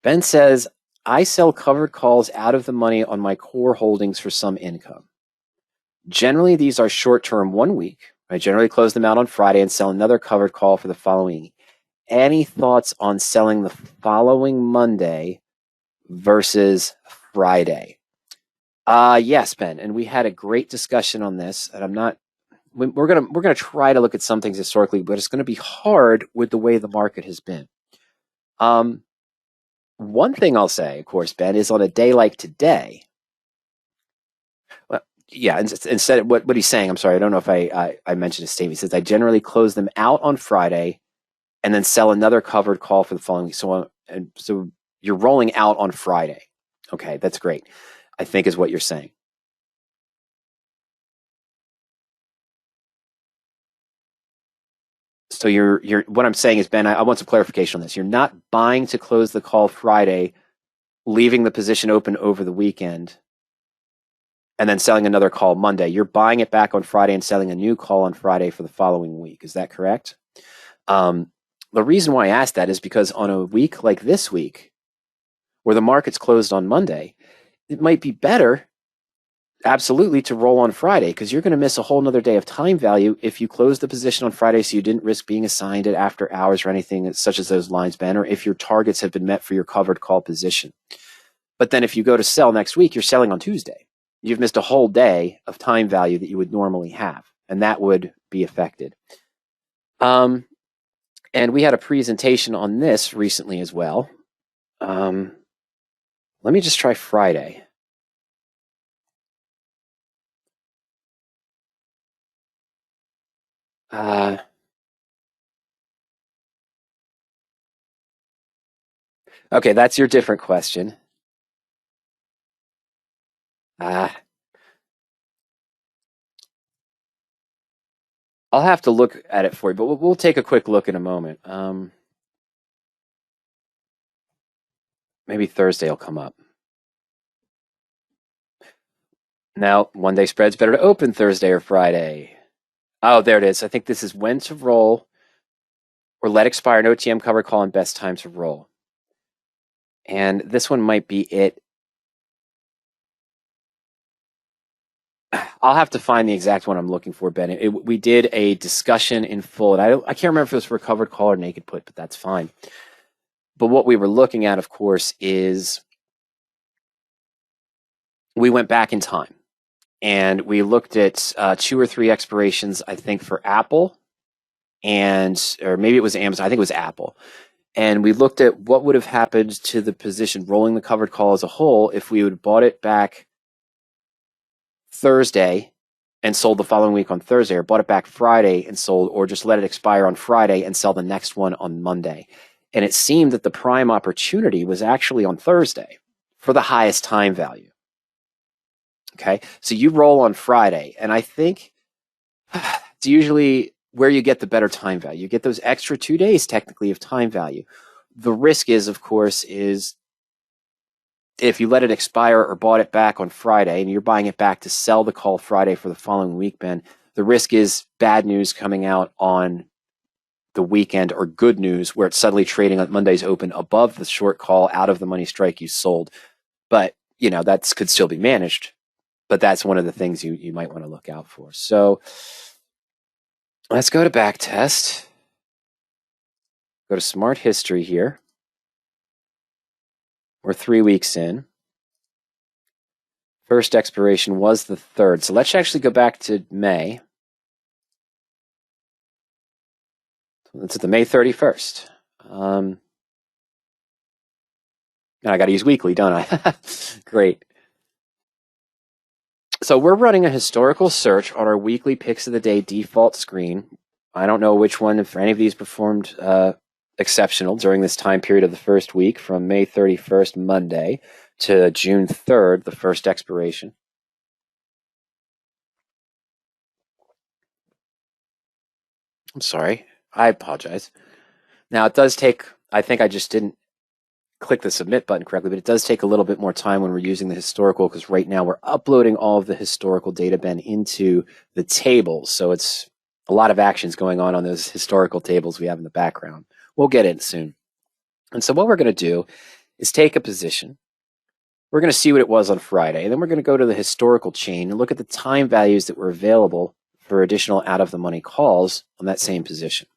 Ben says, I sell covered calls out of the money on my core holdings for some income. Generally, these are short-term 1 week. I generally close them out on Friday and sell another covered call for the following. Any thoughts on selling the following Monday versus Friday? Yes, Ben, and we had a great discussion on this, and we're gonna try to look at some things historically, but it's gonna be hard with the way the market has been. One thing I'll say, of course, Ben, is on a day like today. Well, yeah, instead, what he's saying, I'm sorry, I don't know if I mentioned his statement. He says I generally close them out on Friday, and then sell another covered call for the following week. So you're rolling out on Friday. Okay, that's great, I think is what you're saying. So what I'm saying is, Ben, I want some clarification on this. You're not buying to close the call Friday, leaving the position open over the weekend, and then selling another call Monday. You're buying it back on Friday and selling a new call on Friday for the following week. Is that correct? The reason why I asked that is because on a week like this week, where the market's closed on Monday, it might be better, absolutely, to roll on Friday, because you're going to miss a whole nother day of time value if you close the position on Friday so you didn't risk being assigned it after hours or anything such as those lines, Ben, or if your targets have been met for your covered call position. But then if you go to sell next week, you're selling on Tuesday. You've missed a whole day of time value that you would normally have, and that would be affected. And we had a presentation on this recently as well. Let me just try Friday. Okay, that's your different question. I'll have to look at it for you, but we'll take a quick look in a moment. Maybe Thursday will come up. Now, one-day spread's better to open Thursday or Friday. Oh, there it is. I think this is when to roll or let expire an OTM covered call and best time to roll. And this one might be it. I'll have to find the exact one I'm looking for, Ben. We did a discussion in full, and I can't remember if it was for a covered call or naked put, but that's fine. But what we were looking at, of course, is we went back in time and we looked at 2 or 3 expirations, I think, for Apple or maybe it was Amazon. I think it was Apple. And we looked at what would have happened to the position rolling the covered call as a whole if we would have bought it back Thursday and sold the following week on Thursday, or bought it back Friday and sold, or just let it expire on Friday and sell the next one on Monday. And it seemed that the prime opportunity was actually on Thursday for the highest time value. Okay, so you roll on Friday, and I think it's usually where you get the better time value. You get those extra 2 days technically of time value. The risk is, of course, is if you let it expire or bought it back on Friday and you're buying it back to sell the call Friday for the following week, Ben, the risk is bad news coming out on the weekend, or good news where it's suddenly trading on Monday's open above the short call out of the money strike you sold. But, that could still be managed. But that's one of the things you might want to look out for. So let's go to back test. Go to smart history here. We're 3 weeks in. First expiration was the 3rd. So let's actually go back to May. It's the May 31st. Now I got to use weekly, don't I? Great. So we're running a historical search on our weekly picks of the day default screen. I don't know which one, if any of these performed exceptional during this time period of the first week from May 31st, Monday, to June 3rd, the first expiration. I'm sorry. I apologize. Now, it does take, I think I just didn't click the submit button correctly, but it does take a little bit more time when we're using the historical, because right now we're uploading all of the historical data, Ben, into the tables. So it's a lot of actions going on those historical tables we have in the background. We'll get in soon. And so what we're going to do is take a position. We're going to see what it was on Friday, and then we're going to go to the historical chain and look at the time values that were available for additional out-of-the-money calls on that same position.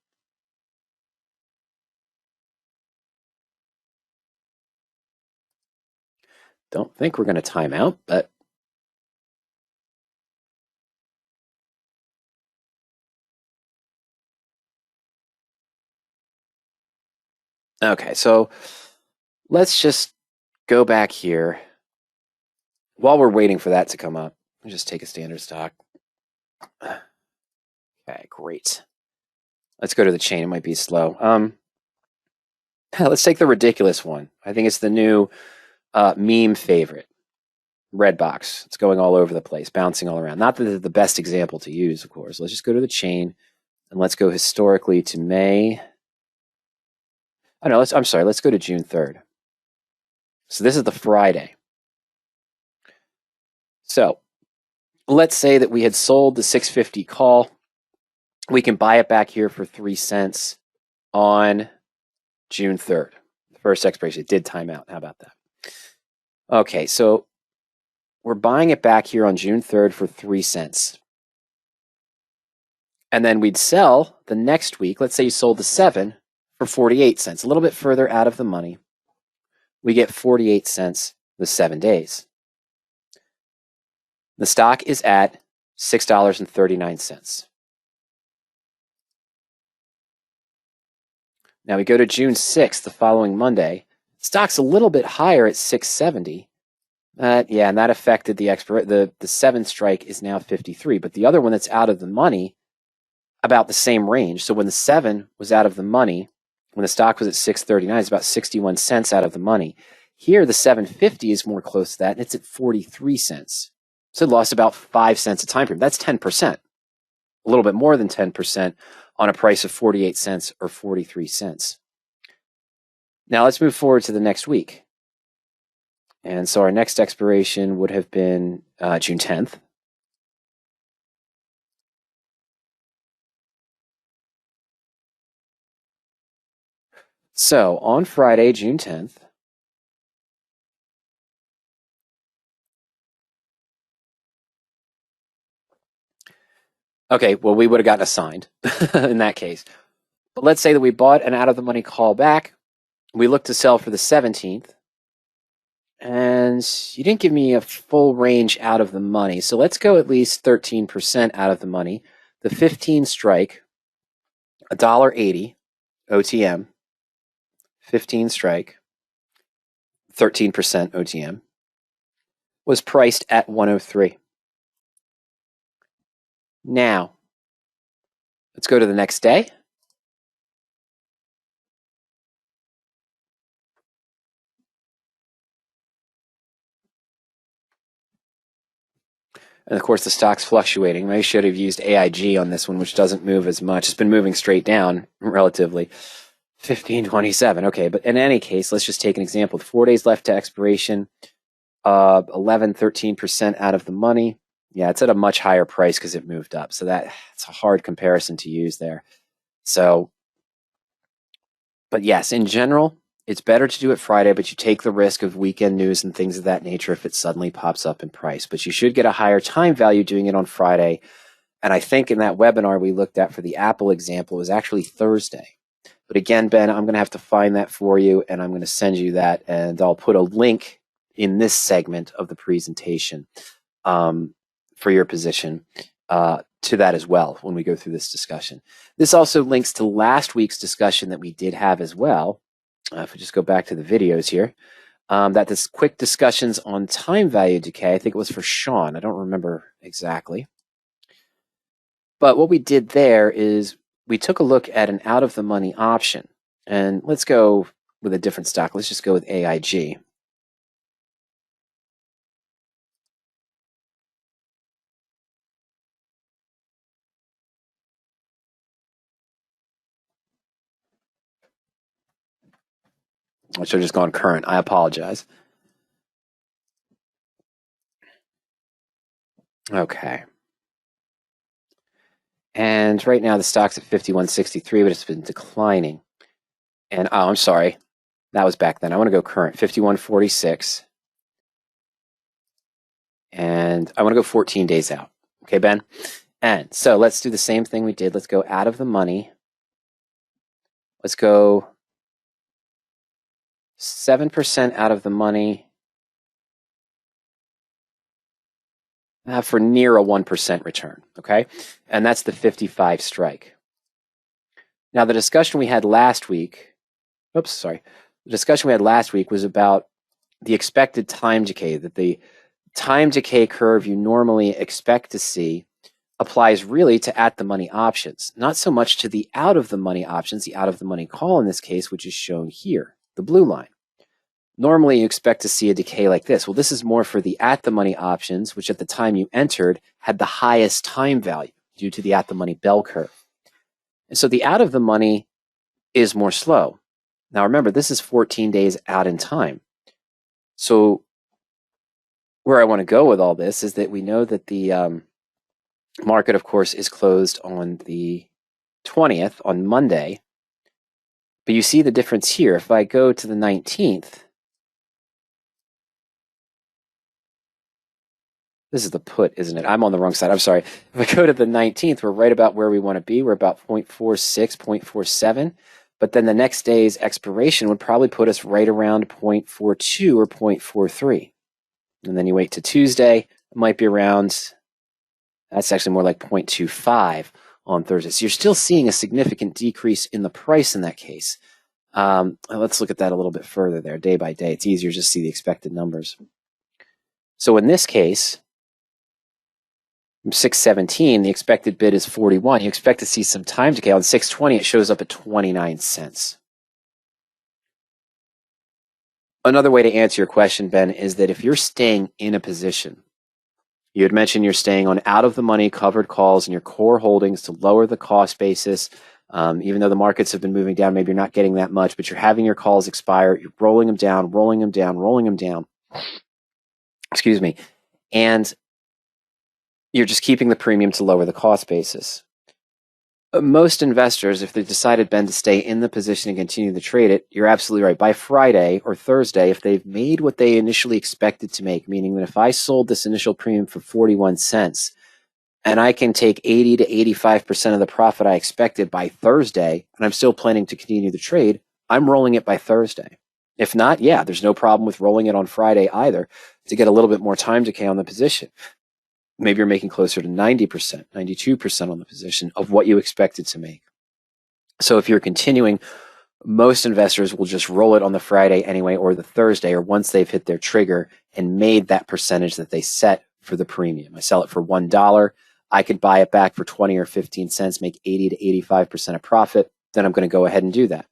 Don't think we're going to time out, but okay, so let's just go back here. While we're waiting for that to come up, I'll just take a standard stock. Okay, great. Let's go to the chain. It might be slow. Let's take the ridiculous one. I think it's the new meme favorite. Redbox. It's going all over the place, bouncing all around. Not that it's the best example to use, of course. Let's just go to the chain, and let's go historically to May. Oh, no, I'm sorry. Let's go to June 3rd. So this is the Friday. So let's say that we had sold the 650 call. We can buy it back here for 3 cents on June 3rd. The first expiration. It did time out. How about that? Okay, so we're buying it back here on June 3rd for 3 cents. And then we'd sell the next week. Let's say you sold the 7 for 48 cents, a little bit further out of the money. We get 48 cents the 7 days. The stock is at $6.39. Now we go to June 6th, the following Monday. Stock's a little bit higher at $6.70. Yeah, and that affected the 7 strike is now 53, but the other one that's out of the money, about the same range. So when the 7 was out of the money, when the stock was at $6.39, it's about 61 cents out of the money. Here, the 750 is more close to that, and it's at 43 cents. So it lost about 5 cents a time frame. That's 10%, a little bit more than 10% on a price of 48 cents or 43 cents. Now let's move forward to the next week. And so our next expiration would have been June 10th. So on Friday, June 10th, okay, well, we would have gotten assigned in that case. But let's say that we bought an out-of-the-money call back. We looked to sell for the 17th. And you didn't give me a full range out of the money. So let's go at least 13% out of the money. The 15 strike, $1.80 OTM, 15 strike, 13% OTM, was priced at 103. Now, let's go to the next day. And of course, the stock's fluctuating. I should have used AIG on this one, which doesn't move as much. It's been moving straight down relatively. 15.27. Okay, but in any case, let's just take an example. 4 days left to expiration. 11, 13% out of the money. Yeah, it's at a much higher price because it moved up. So that's a hard comparison to use there. So, but yes, in general, it's better to do it Friday, but you take the risk of weekend news and things of that nature if it suddenly pops up in price. But you should get a higher time value doing it on Friday. And I think in that webinar we looked at for the Apple example, it was actually Thursday. But again, Ben, I'm going to have to find that for you, and I'm going to send you that, and I'll put a link in this segment of the presentation for your position to that as well when we go through this discussion. This also links to last week's discussion that we did have as well. If we just go back to the videos here, that this quick discussions on time value decay. I think it was for Sean. I don't remember exactly. But what we did there is we took a look at an out-of-the-money option. And let's go with a different stock. Let's just go with AIG. I should have just gone current. I apologize. Okay. And right now the stock's at 51.63, but it's been declining. And oh, I'm sorry. That was back then. I want to go current, 51.46. And I want to go 14 days out. Okay, Ben? And so let's do the same thing we did. Let's go out of the money. Let's go 7% out of the money for near a 1% return, okay? And that's the 55 strike. Now, the discussion we had last week, the discussion we had last week was about the expected time decay, that the time decay curve you normally expect to see applies really to at-the-money options, not so much to the out-of-the-money options, the out-of-the-money call in this case, which is shown here, the blue line. Normally, you expect to see a decay like this. Well, this is more for the at-the-money options, which at the time you entered had the highest time value due to the at-the-money bell curve. And so the out-of-the-money is more slow. Now, remember, this is 14 days out in time. So where I want to go with all this is that we know that the market, of course, is closed on the 20th, on Monday. But you see the difference here. If I go to the 19th, this is the put, isn't it? I'm on the wrong side. I'm sorry. If I go to the 19th, we're right about where we want to be. We're about 0.46, 0.47. But then the next day's expiration would probably put us right around 0.42 or 0.43. And then you wait to Tuesday, it might be around, that's actually more like 0.25 on Thursday. So you're still seeing a significant decrease in the price in that case. Let's look at that a little bit further there, day by day. It's easier to just see the expected numbers. So in this case, from 617, the expected bid is 41. You expect to see some time decay. On 620, it shows up at 29 cents. Another way to answer your question, Ben, is that if you're staying in a position, you had mentioned you're staying on out-of-the-money covered calls in your core holdings to lower the cost basis. Even though the markets have been moving down, maybe you're not getting that much, but you're having your calls expire. You're rolling them down, rolling them down, rolling them down. Excuse me. And you're just keeping the premium to lower the cost basis. Most investors, if they decided, Ben, to stay in the position and continue to trade it, you're absolutely right. By Friday or Thursday, if they've made what they initially expected to make, meaning that if I sold this initial premium for 41 cents and I can take 80 to 85% of the profit I expected by Thursday, and I'm still planning to continue the trade, I'm rolling it by Thursday. If not, yeah, there's no problem with rolling it on Friday either to get a little bit more time decay on the position. Maybe you're making closer to 90%, 92% on the position of what you expected to make. So if you're continuing, most investors will just roll it on the Friday anyway, or the Thursday, or once they've hit their trigger and made that percentage that they set for the premium. I sell it for $1. I could buy it back for 20 or 15 cents, make 80 to 85% of profit. Then I'm going to go ahead and do that.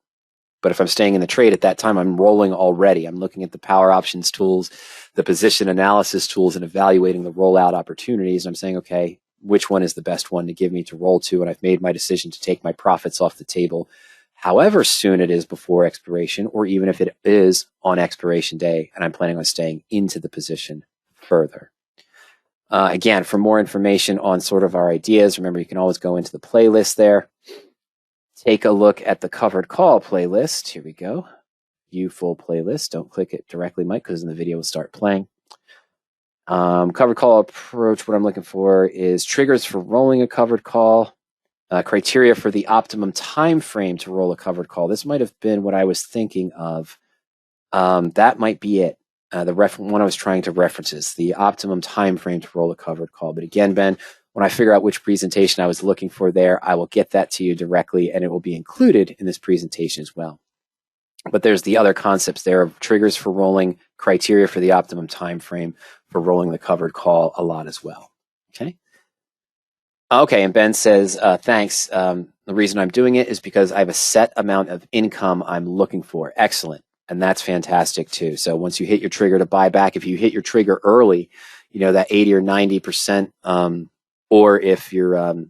But if I'm staying in the trade at that time, I'm rolling already. I'm looking at the power options tools, the position analysis tools, and evaluating the rollout opportunities. I'm saying, okay, which one is the best one to give me to roll to? And I've made my decision to take my profits off the table, however soon it is before expiration, or even if it is on expiration day, and I'm planning on staying into the position further. Again, for more information on sort of our ideas, remember you can always go into the playlist there. Take a look at the covered call playlist. Here we go. View full playlist. Don't click it directly, Mike, because then the video will start playing. Covered call approach, what I'm looking for is triggers for rolling a covered call, criteria for the optimum time frame to roll a covered call. This might have been what I was thinking of. That might be it. The one I was trying to reference is the optimum time frame to roll a covered call. But again, Ben, when I figure out which presentation I was looking for there, I will get that to you directly, and it will be included in this presentation as well. But there's the other concepts there of triggers for rolling, criteria for the optimum time frame for rolling the covered call a lot as well. Okay. Okay, and Ben says, thanks. The reason I'm doing it is because I have a set amount of income I'm looking for. Excellent. And that's fantastic too. So once you hit your trigger to buy back, if you hit your trigger early, you know, that 80 or 90%, or if you're,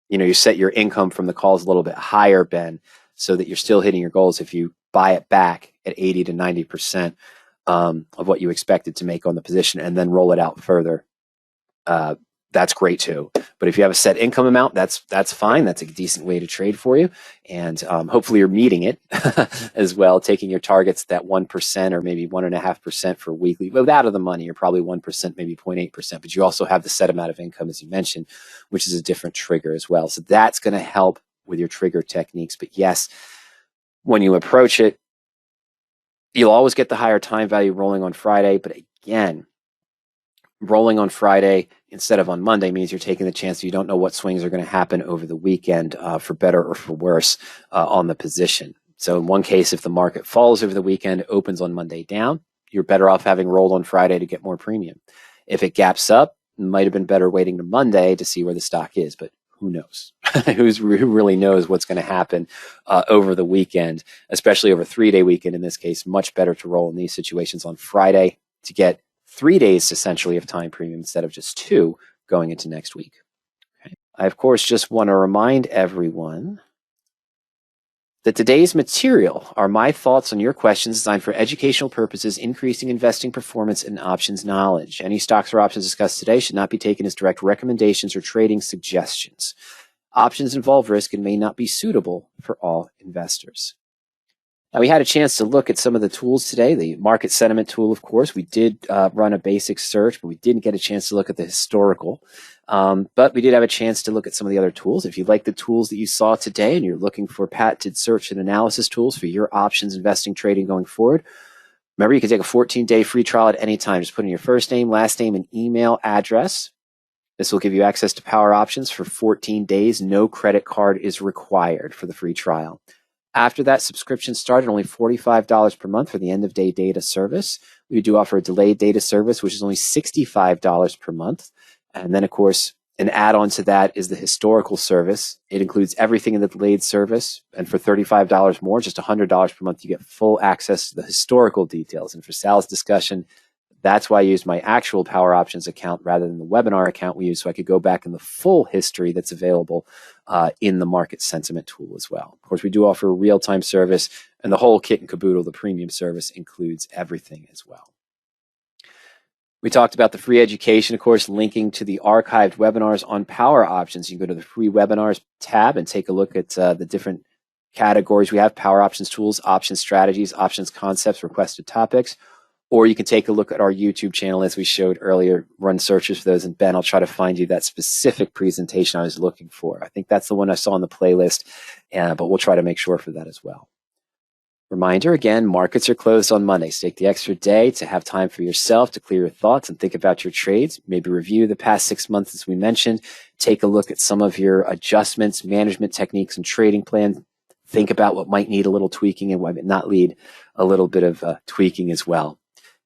you set your income from the calls a little bit higher, Ben, so that you're still hitting your goals. If you buy it back at 80 to 90% of what you expected to make on the position and then roll it out further, that's great too. But if you have a set income amount, that's fine. That's a decent way to trade for you. And hopefully you're meeting it as well, taking your targets that 1% or maybe 1.5% for weekly. Without of the money, you're probably 1%, maybe 0.8%. But you also have the set amount of income, as you mentioned, which is a different trigger as well. So that's going to help with your trigger techniques. But yes, when you approach it, you'll always get the higher time value rolling on Friday. But again, rolling on Friday instead of on Monday means you're taking the chance that you don't know what swings are going to happen over the weekend for better or for worse on the position. So in one case, if the market falls over the weekend, opens on Monday down, you're better off having rolled on Friday to get more premium. If it gaps up, it might have been better waiting to Monday to see where the stock is, but who knows? Who really knows what's going to happen over the weekend, especially over a 3-day weekend in this case. Much better to roll in these situations on Friday to get 3 days essentially of time premium instead of just 2 going into next week. Okay. I, of course, just want to remind everyone that today's material are my thoughts on your questions designed for educational purposes, increasing investing performance and options knowledge. Any stocks or options discussed today should not be taken as direct recommendations or trading suggestions. Options involve risk and may not be suitable for all investors. Now, we had a chance to look at some of the tools today. The market sentiment tool, of course, we did run a basic search, but we didn't get a chance to look at the historical. But we did have a chance to look at some of the other tools. If you like the tools that you saw today and you're looking for patented search and analysis tools for your options investing trading going forward, remember you can take a 14-day free trial at any time. Just put in your first name, last name, and email address. This will give you access to Power Options for 14 days. No credit card is required for the free trial. After that, subscription started only $45 per month for the end-of-day data service. We do offer a delayed data service, which is only $65 per month. And then, of course, an add-on to that is the historical service. It includes everything in the delayed service. And for $35 more, just $100 per month, you get full access to the historical details. And for Sal's discussion, that's why I used my actual Power Options account rather than the webinar account we use, so I could go back in the full history that's available in the market sentiment tool as well. Of course, we do offer a real-time service, and the whole kit and caboodle, the premium service, includes everything as well. We talked about the free education, of course, linking to the archived webinars on Power Options. You can go to the free webinars tab and take a look at the different categories we have: Power Options tools, options strategies, options concepts, requested topics. Or you can take a look at our YouTube channel, as we showed earlier, run searches for those. And Ben, I'll try to find you that specific presentation I was looking for. I think that's the one I saw on the playlist, but we'll try to make sure for that as well. Reminder, again, markets are closed on Monday. So take the extra day to have time for yourself to clear your thoughts and think about your trades. Maybe review the past 6 months, as we mentioned. Take a look at some of your adjustments, management techniques, and trading plan. Think about what might need a little tweaking and what might not need a little bit of tweaking as well.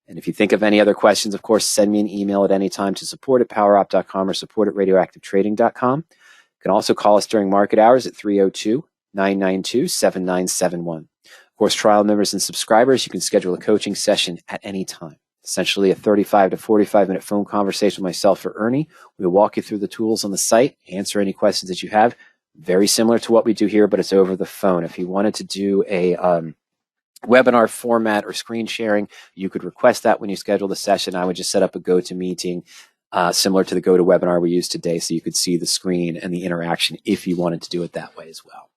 And if you think of any other questions, of course, send me an email at any time to support@powerop.com or support@radioactivetrading.com. You can also call us during market hours at 302-992-7971. Of course, trial members and subscribers, you can schedule a coaching session at any time. Essentially a 35 to 45-minute phone conversation with myself or Ernie. We'll walk you through the tools on the site, answer any questions that you have. Very similar to what we do here, but it's over the phone. If you wanted to do a webinar format or screen sharing, you could request that when you schedule the session. I would just set up a GoToMeeting similar to the GoToWebinar we used today, so you could see the screen and the interaction if you wanted to do it that way as well.